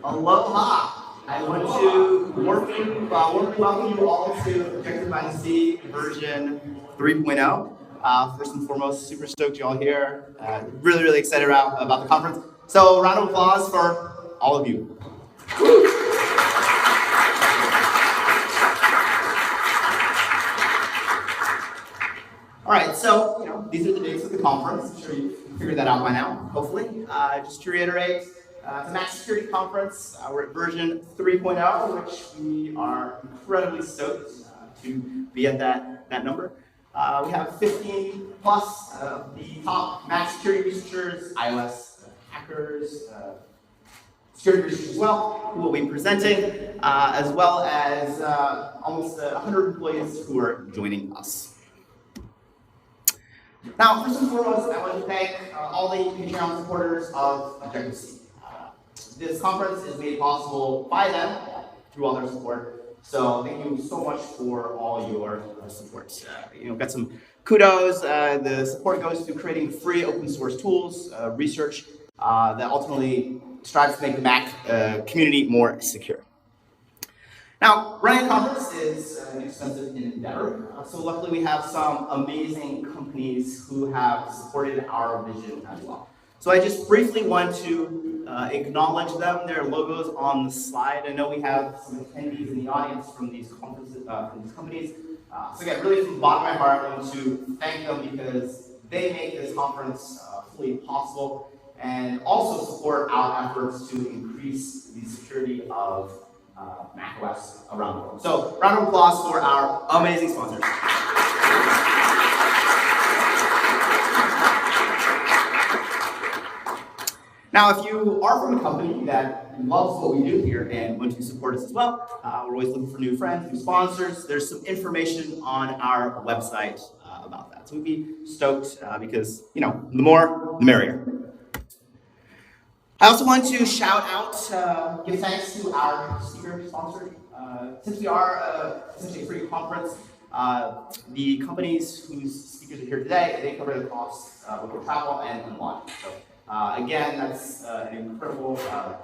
Aloha! I want to warmly welcome you all to Objective Mind C version 3.0. First and foremost, super stoked you all here. Really excited about the conference. So, round of applause for all of you. All right, so these are the dates of the conference. I'm sure you figured that out by now, hopefully. Just to reiterate, it's a Max Security Conference. We're at version 3.0, which we are incredibly stoked to be at that number. We have 15 plus of the top Max Security researchers, iOS hackers, security researchers as well, who will be presenting, as well as almost 100 employees who are joining us. Now, first and foremost, I want to thank all the Patreon supporters of Objective-C. This conference is made possible by them through all their support. So thank you so much for all your support. Got some kudos. The support goes to creating free open source tools, research that ultimately strives to make the Mac community more secure. Now, running a conference is an expensive endeavor, so luckily we have some amazing companies who have supported our vision as well. So I just briefly want to acknowledge them, their logos on the slide. I know we have some attendees in the audience from these conferences, from these companies. So again, really from the bottom of my heart, I want to thank them because they make this conference fully possible and also support our efforts to increase the security of macOS around the world. So, round of applause for our amazing sponsors. Now, if you are from a company that loves what we do here and want to support us as well, we're always looking for new friends, new sponsors. There's some information on our website about that. So we'd be stoked because, the more, the merrier. I also want to shout out, give thanks to our speaker sponsor. Since we are essentially a free conference, the companies whose speakers are here today, they cover the costs of travel and lodging. So again, that's an incredible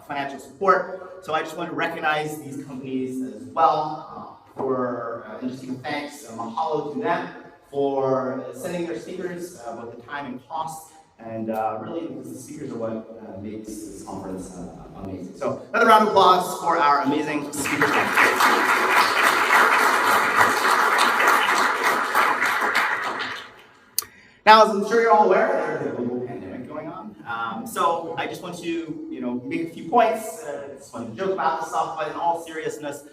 financial support. So I just want to recognize these companies as well and just give thanks, mahalo to them for sending their speakers, both the time and cost. And really, because the speakers are what makes this conference amazing. So another round of applause for our amazing speakers. Now, as I'm sure you're all aware, there's a global pandemic going on. So I just want to, make a few points. It's fun to joke about this stuff, but in all seriousness,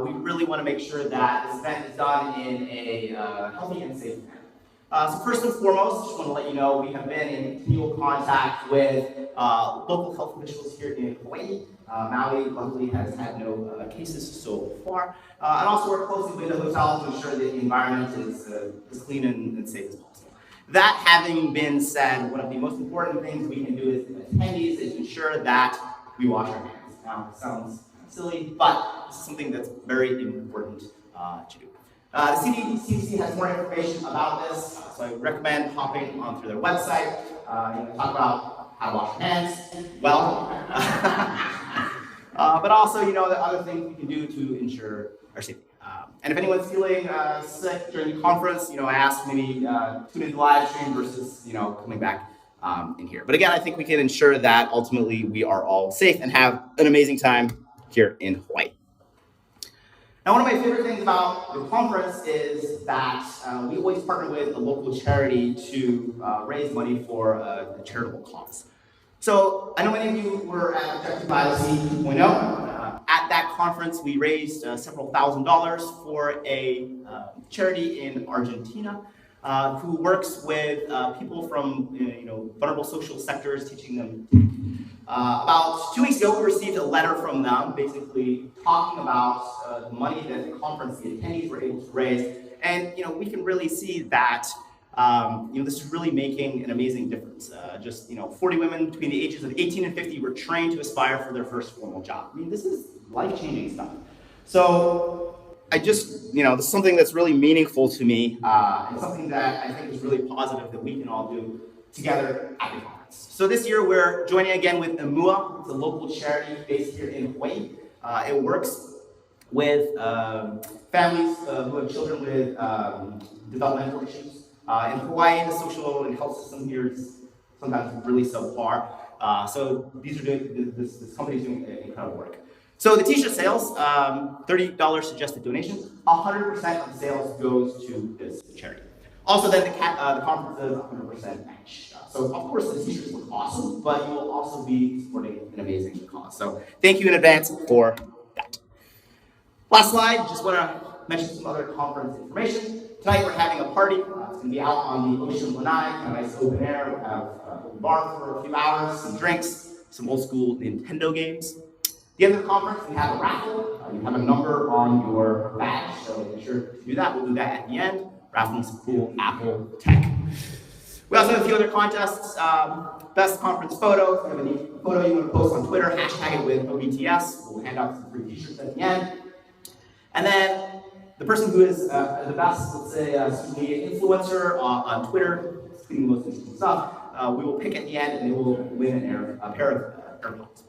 we really want to make sure that this event is done in a healthy and safe manner. So first and foremost, just want to let you know we have been in continual contact with local health officials here in Hawaii. Maui, luckily, has had no cases so far. And also work closely with the hotel to ensure that the environment is as clean and safe as possible. That having been said, one of the most important things we can do as attendees is ensure that we wash our hands. Now, it sounds silly, but this is something that's very important to do. The CDC has more information about this, so I recommend hopping on through their website. Talk about how to wash your hands well, but also, the other things we can do to ensure our safety. And if anyone's feeling sick during the conference, I ask maybe tune into the live stream versus, coming back in here. But again, I think we can ensure that ultimately we are all safe and have an amazing time here in Hawaii. Now, one of my favorite things about the conference is that we always partner with a local charity to raise money for a charitable cause. So I know many of you were at Objective-C 2.0. At that conference, we raised several $1,000s for a charity in Argentina who works with people from vulnerable social sectors, teaching them. About 2 weeks ago, we received a letter from them, basically talking about the money that the conference, the attendees were able to raise, and we can really see that this is really making an amazing difference. 40 women between the ages of 18 and 50 were trained to aspire for their first formal job. This is life-changing stuff. So this is something that's really meaningful to me, and something that I think is really positive that we can all do together at the conference. So this year we're joining again with Emua. It's a local charity based here in Hawaii. It works with families who have children with developmental issues. In Hawaii, the social and health system here is sometimes really subpar. So these are doing this company is doing incredible work. So the t-shirt sales, $30 suggested donation. 100% of the sales goes to this charity. Also, then the conference is 100% match. So of course the t-shirts look awesome, but you will also be supporting an amazing cause. So thank you in advance for that. Last slide. Just want to mention some other conference information. Tonight we're having a party. It's going to be out on the ocean lanai, a nice open air. We'll have a bar for a few hours, some drinks, some old school Nintendo games. At the end of the conference, we have a raffle. You have a number on your badge, so make sure to do that. We'll do that at the end. Raffling some cool Apple tech. We also have a few other contests. Best conference photo. If you have a neat photo you want to post on Twitter, hashtag it with OBTS. We'll hand out some free t-shirts at the end. And then the person who is the best, let's say, social media influencer on Twitter, tweeting the most interesting stuff, we will pick at the end, and they will win a pair of AirPods.